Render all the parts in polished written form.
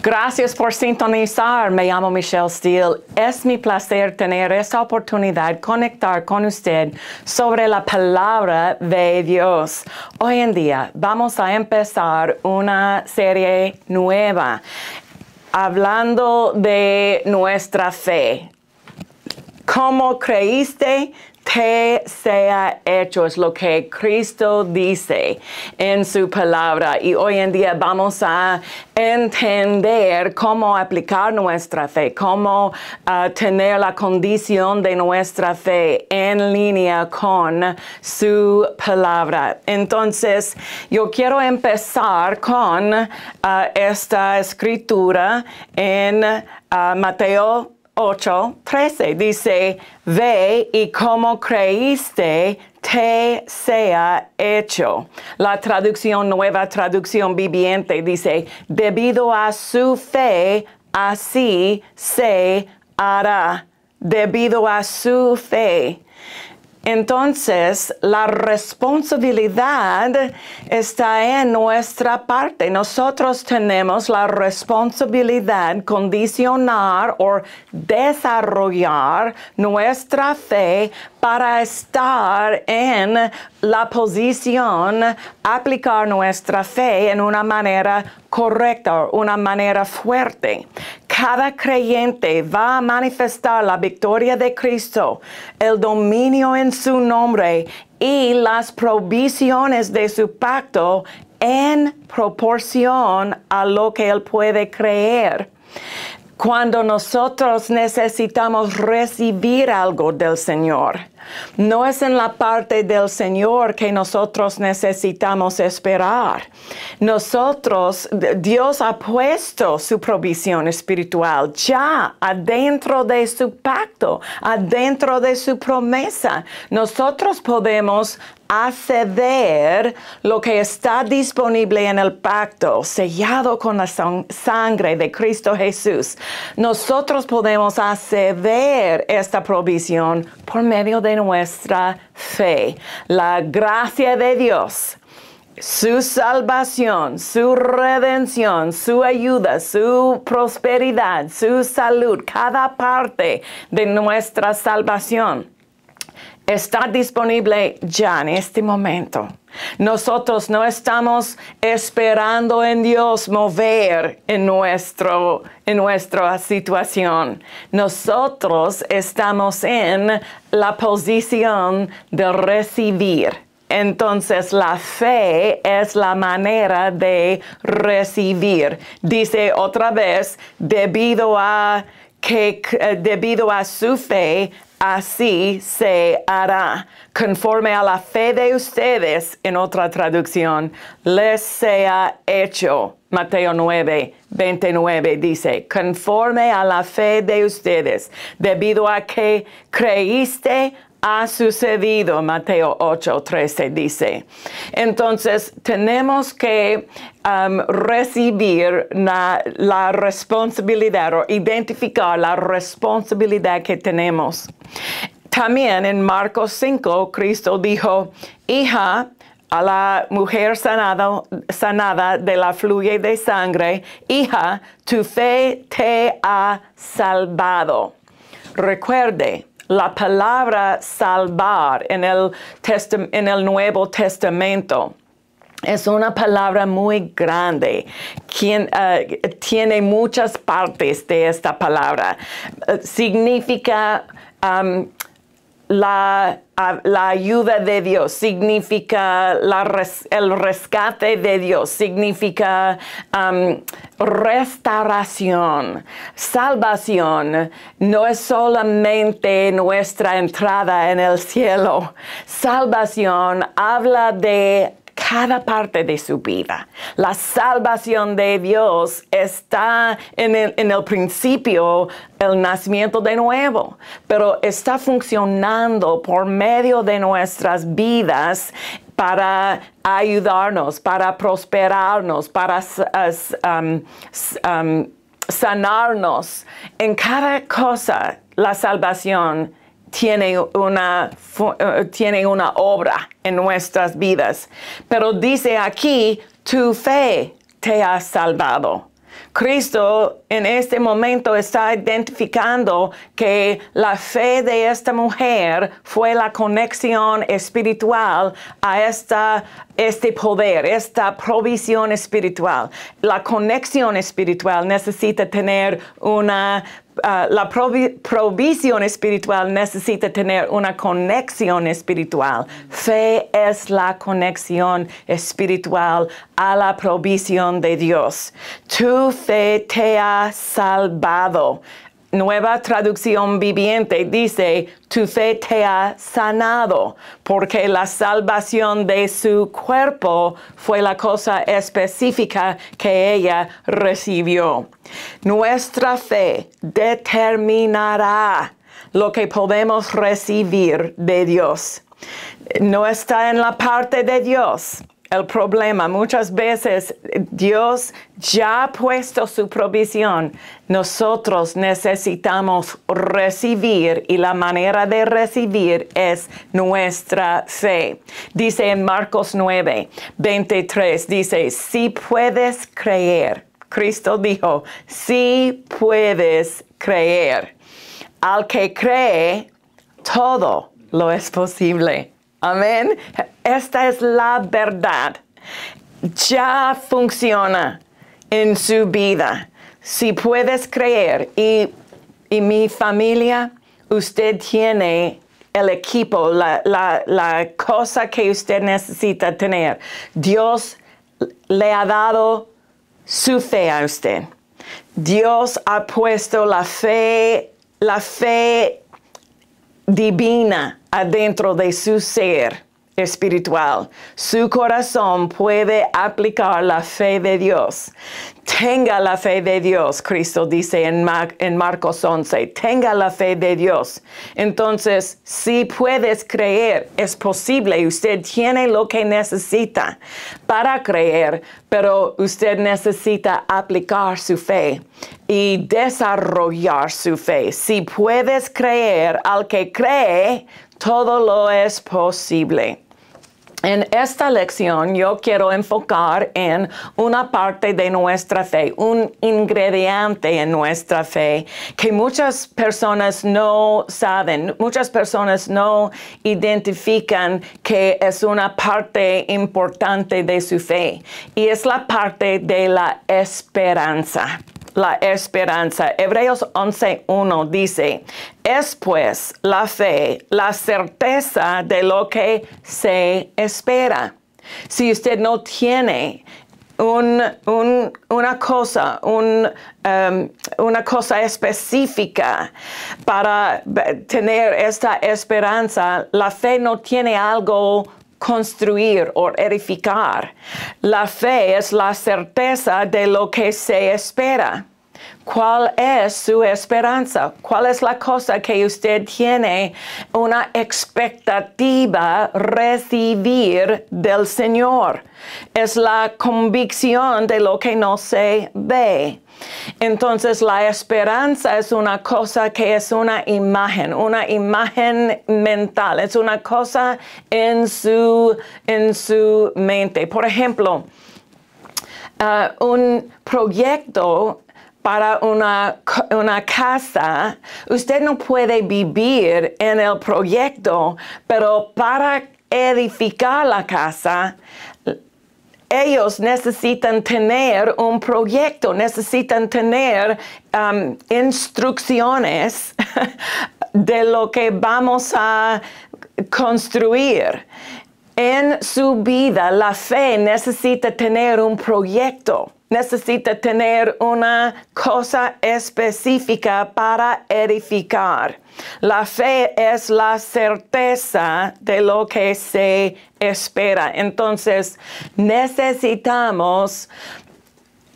Gracias por sintonizar. Me llamo Michelle Steele. Es mi placer tener esta oportunidad de conectar con usted sobre la palabra de Dios. Hoy en día vamos a empezar una serie nueva hablando de nuestra fe. ¿Cómo creíste? Te sea hecho, es lo que Cristo dice en su palabra. Y hoy en día vamos a entender cómo aplicar nuestra fe, cómo tener la condición de nuestra fe en línea con su palabra. Entonces, yo quiero empezar con esta escritura en Mateo 8:13 dice, ve y como creíste, te sea hecho. La traducción, nueva traducción viviente, dice, debido a su fe, así se hará. Debido a su fe. Entonces, la responsabilidad está en nuestra parte. Nosotros tenemos la responsabilidad de condicionar o desarrollar nuestra fe para estar en la posición, aplicar nuestra fe en una manera correcta, una manera fuerte. Cada creyente va a manifestar la victoria de Cristo, el dominio en su nombre y las provisiones de su pacto en proporción a lo que Él puede creer. Cuando nosotros necesitamos recibir algo del Señor, no es en la parte del Señor que nosotros necesitamos esperar. Dios ha puesto su provisión espiritual ya adentro de su pacto, adentro de su promesa. Nosotros podemos acceder lo que está disponible en el pacto, sellado con la sangre de Cristo Jesús. Nosotros podemos acceder a esta provisión por medio de nuestra fe. La gracia de Dios, su salvación, su redención, su ayuda, su prosperidad, su salud, cada parte de nuestra salvación está disponible ya en este momento. Nosotros no estamos esperando en Dios mover en nuestra situación. Nosotros estamos en la posición de recibir. Entonces, la fe es la manera de recibir. Dice otra vez, debido a su fe, así se hará. Conforme a la fe de ustedes, en otra traducción, les sea hecho. Mateo 9:29 dice, conforme a la fe de ustedes, debido a que creíste, ha sucedido. Mateo 8:13 dice. Entonces, tenemos que recibir la responsabilidad o identificar la responsabilidad que tenemos. También en Marcos 5, Cristo dijo, hija, a la mujer sanada de la fluye de sangre, hija, tu fe te ha salvado. Recuerde, la palabra salvar en el Nuevo Testamento es una palabra muy grande, tiene muchas partes de esta palabra. Significa la ayuda de Dios, significa el rescate de Dios, significa restauración. Salvación no es solamente nuestra entrada en el cielo. Salvación habla de cada parte de su vida. La salvación de Dios está en el principio, el nacimiento de nuevo, pero está funcionando por medio de nuestras vidas para ayudarnos, para prosperarnos, para sanarnos. En cada cosa, la salvación tiene una obra en nuestras vidas. Pero dice aquí, tu fe te ha salvado. Cristo en este momento está identificando que la fe de esta mujer fue la conexión espiritual a este poder, esta provisión espiritual. La conexión espiritual necesita tener la provisión espiritual necesita tener una conexión espiritual. Fe es la conexión espiritual a la provisión de Dios. Tu fe te ha salvado. Nueva Traducción Viviente dice, tu fe te ha sanado, porque la salvación de su cuerpo fue la cosa específica que ella recibió. Nuestra fe determinará lo que podemos recibir de Dios. No está en la parte de Dios. El problema, muchas veces Dios ya ha puesto su provisión. Nosotros necesitamos recibir y la manera de recibir es nuestra fe. Dice en Marcos 9:23, dice, si puedes creer. Cristo dijo, si puedes creer. Al que cree, todo lo es posible. Amén. Esta es la verdad. Ya funciona en su vida. Si puedes creer y mi familia, usted tiene el equipo, la cosa que usted necesita tener. Dios le ha dado su fe a usted. Dios ha puesto la fe divina adentro de su ser espiritual. Su corazón puede aplicar la fe de Dios. Tenga la fe de Dios, Cristo dice en Marcos 11. Tenga la fe de Dios. Entonces, si puedes creer, es posible. Usted tiene lo que necesita para creer, pero usted necesita aplicar su fe y desarrollar su fe. Si puedes creer, al que cree, todo lo es posible. En esta lección yo quiero enfocar en una parte de nuestra fe, un ingrediente en nuestra fe que muchas personas no saben, muchas personas no identifican que es una parte importante de su fe, y es la parte de la esperanza. La esperanza. Hebreos 11:1 dice, es pues la fe, la certeza de lo que se espera. Si usted no tiene una cosa específica para tener esta esperanza, la fe no tiene algo construir o edificar. La fe es la certeza de lo que se espera. ¿Cuál es su esperanza? ¿Cuál es la cosa que usted tiene una expectativa recibir del Señor? Es la convicción de lo que no se ve. Entonces la esperanza es una cosa que es una imagen mental, es una cosa en su mente. Por ejemplo, un proyecto para una casa, usted no puede vivir en el proyecto, pero para edificar la casa, ellos necesitan tener un proyecto, necesitan tener instrucciones de lo que vamos a construir. En su vida, la fe necesita tener un proyecto, necesita tener una cosa específica para edificar. La fe es la certeza de lo que se espera. Entonces, necesitamos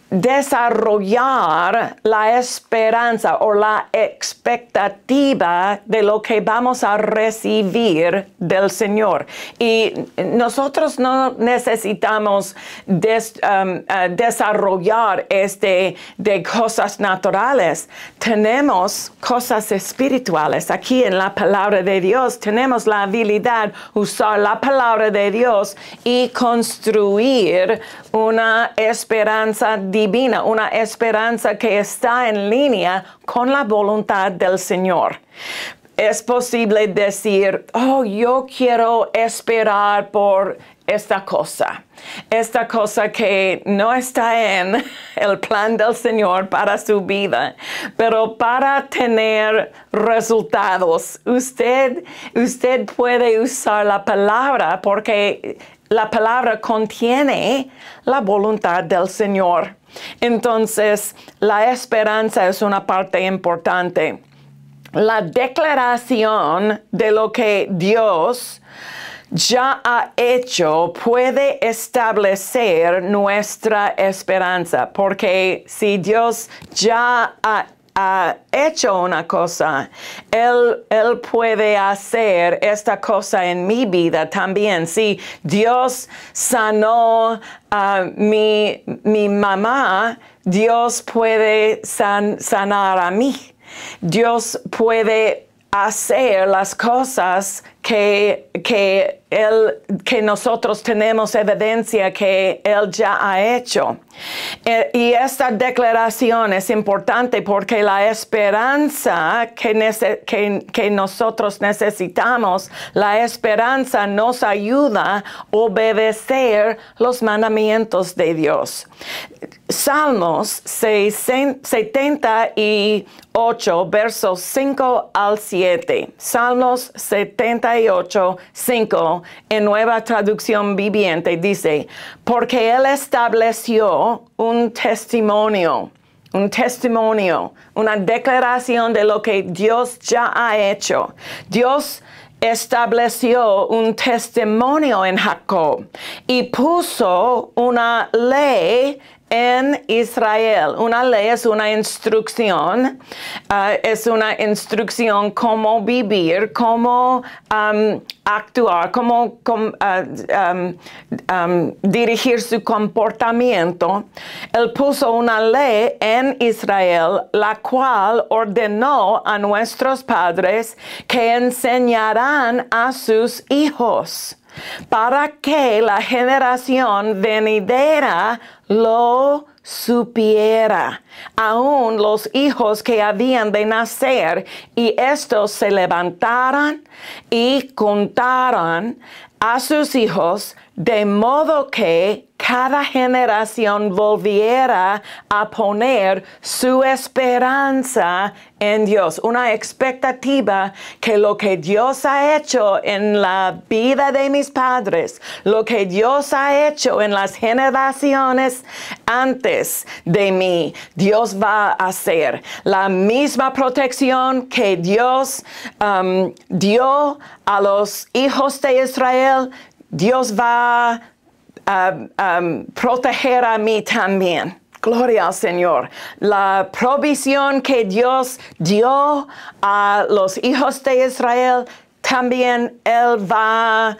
desarrollar la esperanza o la expectativa de lo que vamos a recibir del Señor. Y nosotros no necesitamos desarrollar de cosas naturales. Tenemos cosas espirituales. Aquí en la palabra de Dios tenemos la habilidad de usar la palabra de Dios y construir una esperanza divina divina, una esperanza que está en línea con la voluntad del Señor. Es posible decir, oh, yo quiero esperar por esta cosa que no está en el plan del Señor para su vida, pero para tener resultados, usted puede usar la palabra porque la palabra contiene la voluntad del Señor. Entonces, la esperanza es una parte importante. La declaración de lo que Dios ya ha hecho puede establecer nuestra esperanza, porque si Dios ya ha hecho una cosa, Él puede hacer esta cosa en mi vida también. Si Dios sanó a mi mamá, Dios puede sanar a mí. Dios puede hacer las cosas que nosotros tenemos evidencia que Él ya ha hecho. Y esta declaración es importante porque la esperanza que nosotros necesitamos, la esperanza nos ayuda a obedecer los mandamientos de Dios. Salmos 78, versos 5 al 7. Salmos 78, 5, en Nueva Traducción Viviente, dice, porque Él estableció un testimonio, una declaración de lo que Dios ya ha hecho. Dios estableció un testimonio en Jacob y puso una ley en Israel. Una ley es una instrucción, cómo vivir, cómo actuar, cómo dirigir su comportamiento. Él puso una ley en Israel, la cual ordenó a nuestros padres que enseñarán a sus hijos, para que la generación venidera lo supiera, aún los hijos que habían de nacer, y estos se levantaran y contaran a sus hijos, de modo que cada generación volviera a poner su esperanza en Dios. Una expectativa que lo que Dios ha hecho en la vida de mis padres, lo que Dios ha hecho en las generaciones antes de mí, Dios va a hacer. La misma protección que Dios dio a los hijos de Israel, Dios va a proteger a mí también. Gloria al Señor. La provisión que Dios dio a los hijos de Israel, también Él va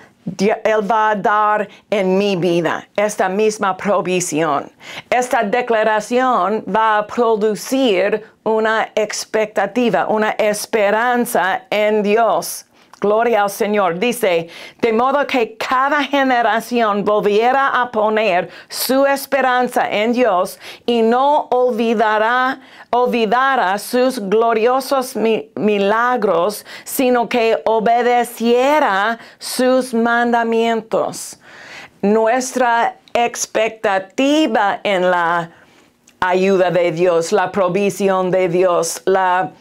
a dar en mi vida esta misma provisión. Esta declaración va a producir una expectativa, una esperanza en Dios. Gloria al Señor. Dice, de modo que cada generación volviera a poner su esperanza en Dios y no olvidara sus gloriosos milagros, sino que obedeciera sus mandamientos. Nuestra expectativa en la ayuda de Dios, la provisión de Dios, la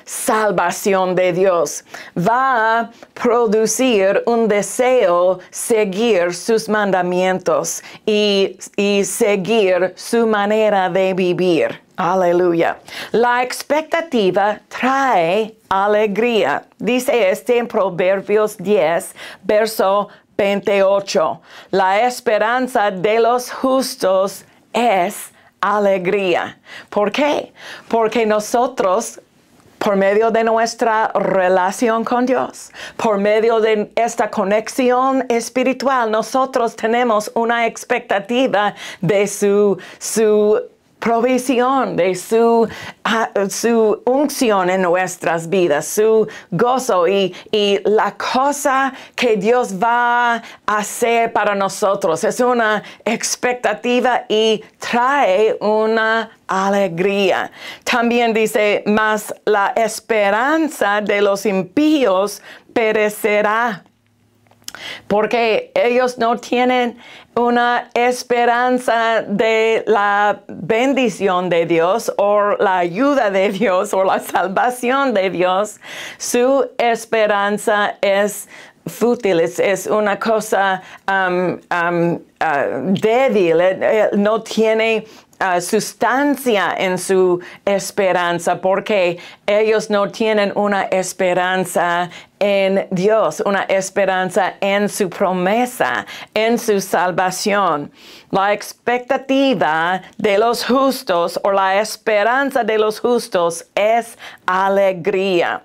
salvación de Dios va a producir un deseo seguir sus mandamientos y seguir su manera de vivir. Aleluya. La expectativa trae alegría. Dice en Proverbios 10, verso 28. La esperanza de los justos es alegría. ¿Por qué? Porque nosotros, por medio de nuestra relación con Dios, por medio de esta conexión espiritual, nosotros tenemos una expectativa de su provisión, de su unción en nuestras vidas, su gozo y la cosa que Dios va a hacer para nosotros. Es una expectativa y trae una alegría. También dice, mas la esperanza de los impíos perecerá. Porque ellos no tienen una esperanza de la bendición de Dios o la ayuda de Dios o la salvación de Dios. Su esperanza es fútil, es una cosa débil, no tiene sustancia en su esperanza porque ellos no tienen una esperanza en Dios, una esperanza en su promesa, en su salvación. La expectativa de los justos o la esperanza de los justos es alegría.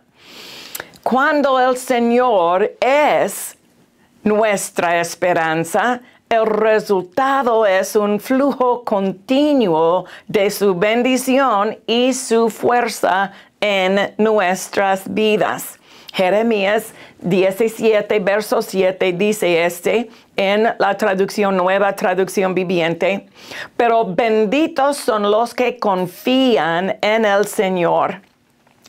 Cuando el Señor es nuestra esperanza, el resultado es un flujo continuo de su bendición y su fuerza en nuestras vidas. Jeremías 17, verso 7 dice en la traducción Nueva Traducción Viviente, pero benditos son los que confían en el Señor.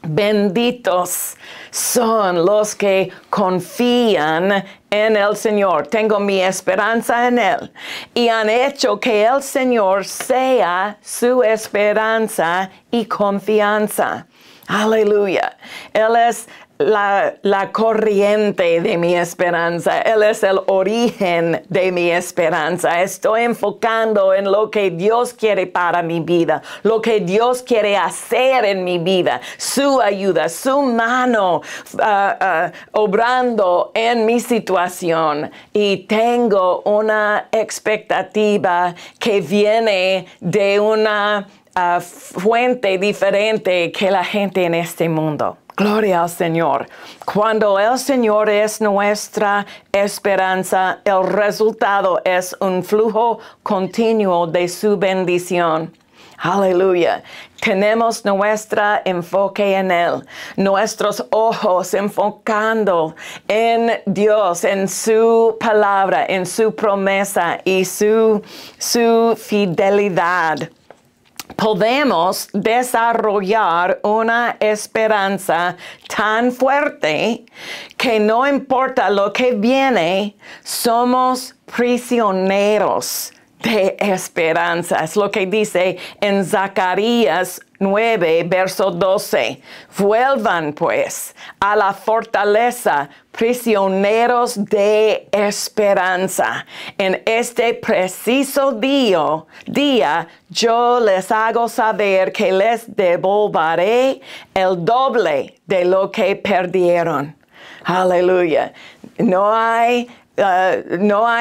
Benditos son los que confían en el Señor. Tengo mi esperanza en Él. Y han hecho que el Señor sea su esperanza y confianza. Aleluya. Él es la corriente de mi esperanza. Él es el origen de mi esperanza. Estoy enfocando en lo que Dios quiere para mi vida, lo que Dios quiere hacer en mi vida, su ayuda, su mano obrando en mi situación. Y tengo una expectativa que viene de una fuente diferente que la gente en este mundo. Gloria al Señor. Cuando el Señor es nuestra esperanza, el resultado es un flujo continuo de su bendición. Aleluya. Tenemos nuestro enfoque en Él, nuestros ojos enfocando en Dios, en su palabra, en su promesa y su fidelidad. Podemos desarrollar una esperanza tan fuerte que no importa lo que viene, somos prisioneros de esperanza. Es lo que dice en Zacarías 9, verso 12. Vuelvan pues a la fortaleza, prisioneros de esperanza. En este preciso día yo les hago saber que les devolveré el doble de lo que perdieron. Aleluya. No hay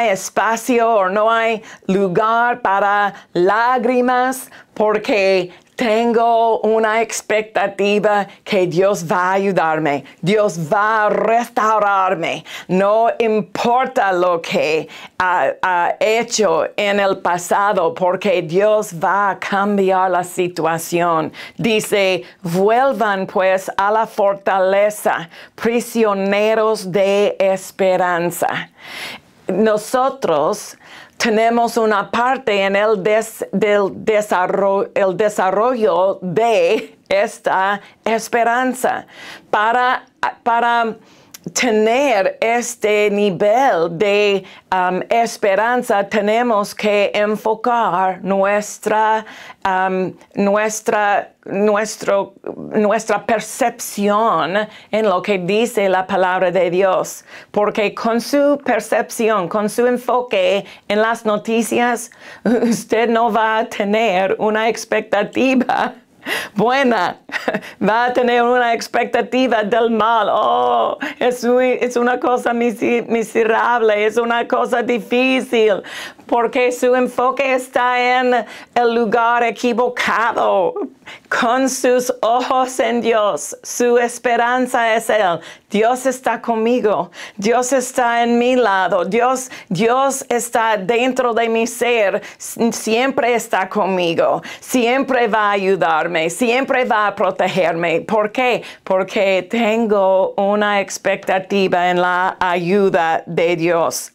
espacio o no hay lugar para lágrimas porque tengo una expectativa que Dios va a ayudarme. Dios va a restaurarme. No importa lo que ha hecho en el pasado, porque Dios va a cambiar la situación. Dice, vuelvan pues a la fortaleza, prisioneros de esperanza. Nosotros tenemos una parte en el desarrollo de esta esperanza. Para tener este nivel de esperanza, tenemos que enfocar nuestra percepción en lo que dice la palabra de Dios. Porque con su percepción, con su enfoque en las noticias, usted no va a tener una expectativa buena, va a tener una expectativa del mal. Oh, es una cosa miserable, es una cosa difícil, porque su enfoque está en el lugar equivocado. Con sus ojos en Dios, su esperanza es Él. Dios está conmigo, Dios está en mi lado, Dios está dentro de mi ser, siempre está conmigo, siempre va a ayudarme, siempre va a protegerme. ¿Por qué? Porque tengo una expectativa en la ayuda de Dios.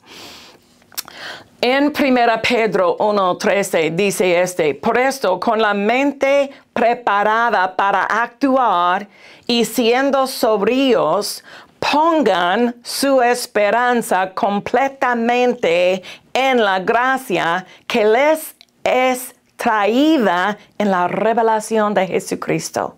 En 1 Pedro 1:13 dice por esto, con la mente preparada para actuar y siendo sobrios, pongan su esperanza completamente en la gracia que les es traída en la revelación de Jesucristo.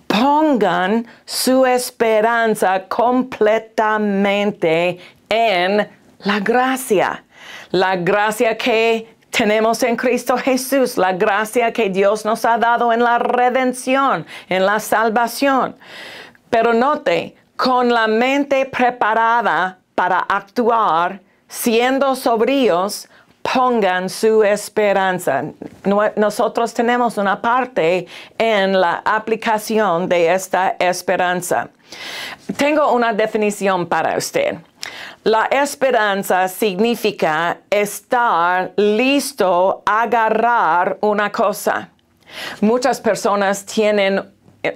Pongan su esperanza completamente en la gracia. La gracia que tenemos en Cristo Jesús, la gracia que Dios nos ha dado en la redención, en la salvación. Pero note, con la mente preparada para actuar, siendo sobrios, pongan su esperanza. Nosotros tenemos una parte en la aplicación de esta esperanza. Tengo una definición para usted. La esperanza significa estar listo a agarrar una cosa. Muchas personas tienen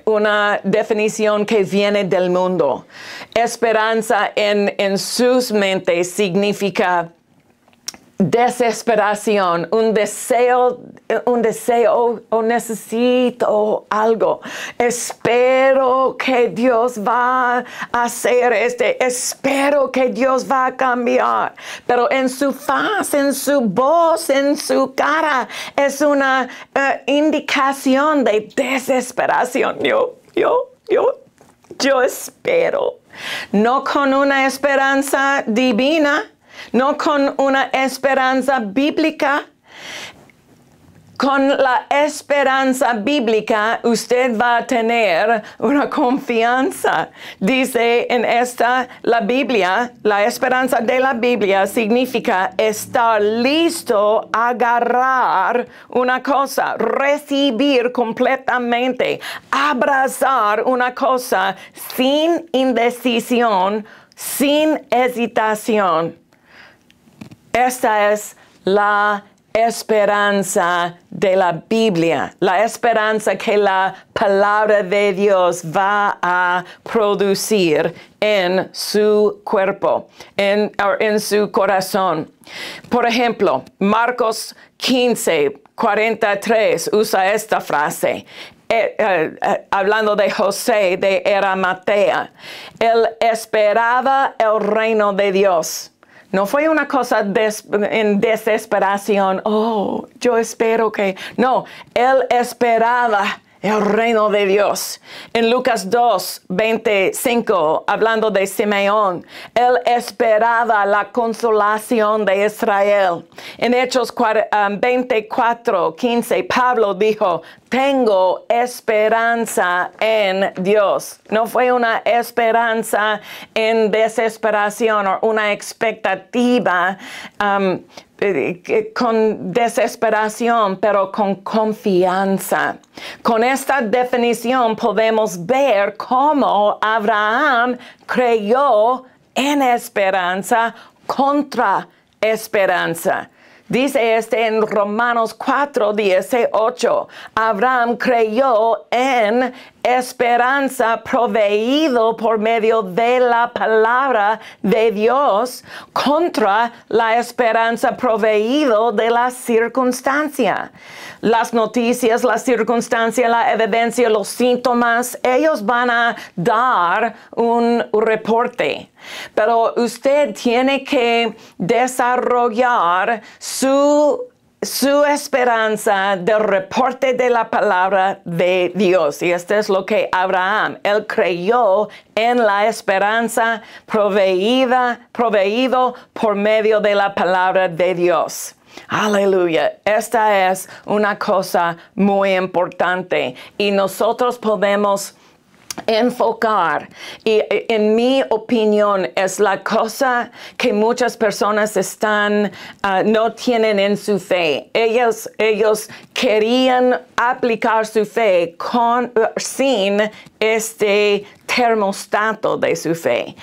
una definición que viene del mundo. Esperanza en sus mentes significa desesperación, un deseo, o necesito algo. Espero que Dios va a hacer espero que Dios va a cambiar. Pero en su faz, en su voz, en su cara, es una indicación de desesperación. Yo espero. No con una esperanza divina, no con una esperanza bíblica. Con la esperanza bíblica usted va a tener una confianza. Dice en la Biblia, la esperanza de la Biblia significa estar listo a agarrar una cosa, recibir completamente, abrazar una cosa sin indecisión, sin hesitación. Esta es la esperanza de la Biblia, la esperanza que la palabra de Dios va a producir en su cuerpo, en su corazón. Por ejemplo, Marcos 15:43 usa esta frase. Hablando de José de Arimatea, él esperaba el reino de Dios. No fue una cosa en desesperación. Oh, yo espero que... No, él esperaba el reino de Dios. En Lucas 2:25, hablando de Simeón, él esperaba la consolación de Israel. En Hechos 24:15, Pablo dijo, tengo esperanza en Dios. No fue una esperanza en desesperación o una expectativa con desesperación, pero con confianza. Con esta definición podemos ver cómo Abraham creyó en esperanza contra esperanza. Dice en Romanos 4:18, Abraham creyó en esperanza proveído por medio de la palabra de Dios contra la esperanza proveído de la circunstancia. Las noticias, la circunstancia, la evidencia, los síntomas, ellos van a dar un reporte. Pero usted tiene que desarrollar su esperanza del reporte de la palabra de Dios. Y esto es lo que Abraham, él creyó en la esperanza proveído por medio de la palabra de Dios. Aleluya. Esta es una cosa muy importante y nosotros podemos enfocar, y en mi opinión es la cosa que muchas personas no tienen en su fe. Ellos querían aplicar su fe sin este termostato de su fe,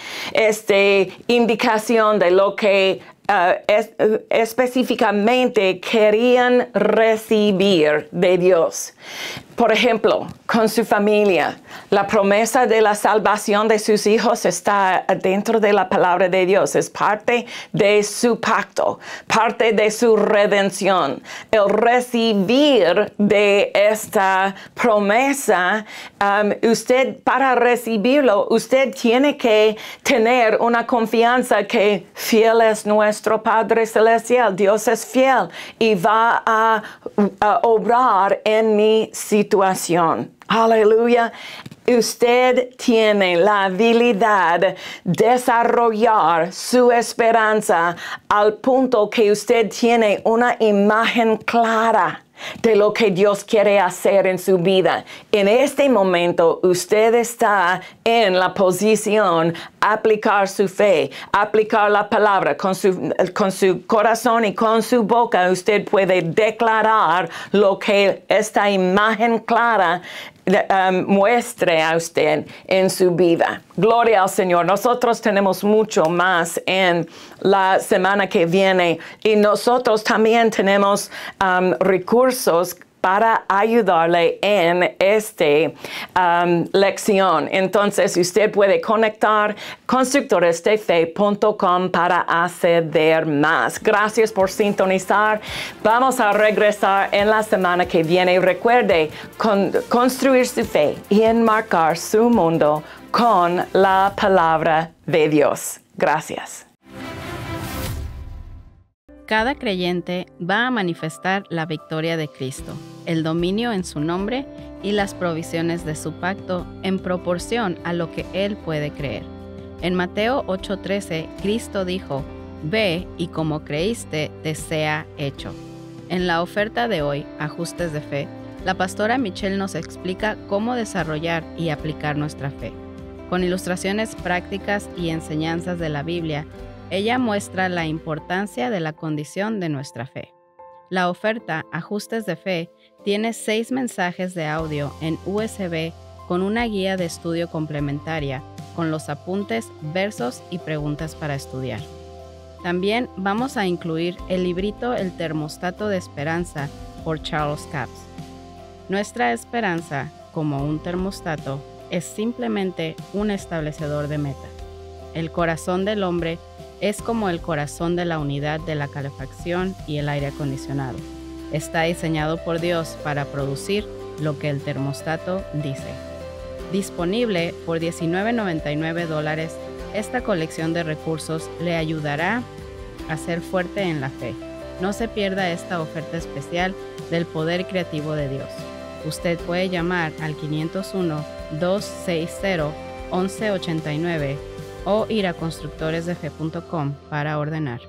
indicación de lo que específicamente querían recibir de Dios. Por ejemplo, con su familia, la promesa de la salvación de sus hijos está dentro de la palabra de Dios. Es parte de su pacto, parte de su redención. El recibir de esta promesa, para recibirlo, usted tiene que tener una confianza que fiel es nuestro Padre Celestial. Dios es fiel y va a obrar en mi situación. Aleluya. Usted tiene la habilidad de desarrollar su esperanza al punto que usted tiene una imagen clara de lo que Dios quiere hacer en su vida. En este momento, usted está en la posición aplicar su fe, aplicar la palabra con su corazón y con su boca. Usted puede declarar lo que esta imagen clara muestre a usted en su vida. Gloria al Señor. Nosotros tenemos mucho más en la semana que viene y nosotros también tenemos recursos para ayudarle en esta lección. Entonces, usted puede conectar constructoresdefe.com para acceder más. Gracias por sintonizar. Vamos a regresar en la semana que viene. Recuerde construir su fe y enmarcar su mundo con la palabra de Dios. Gracias. Cada creyente va a manifestar la victoria de Cristo, el dominio en su nombre y las provisiones de su pacto en proporción a lo que él puede creer. En Mateo 8:13, Cristo dijo, «Ve y como creíste, te sea hecho». En la oferta de hoy, Ajustes de Fe, la pastora Michelle nos explica cómo desarrollar y aplicar nuestra fe. Con ilustraciones prácticas y enseñanzas de la Biblia, ella muestra la importancia de la condición de nuestra fe. La oferta Ajustes de Fe tiene 6 mensajes de audio en USB con una guía de estudio complementaria, con los apuntes, versos y preguntas para estudiar. También vamos a incluir el librito El termostato de esperanza por Charles Capps. Nuestra esperanza, como un termostato, es simplemente un establecedor de metas. El corazón del hombre es como el corazón de la unidad de la calefacción y el aire acondicionado. Está diseñado por Dios para producir lo que el termostato dice. Disponible por $19.99, esta colección de recursos le ayudará a ser fuerte en la fe. No se pierda esta oferta especial del poder creativo de Dios. Usted puede llamar al 501-260-1189 o ir a constructoresdefe.com para ordenar.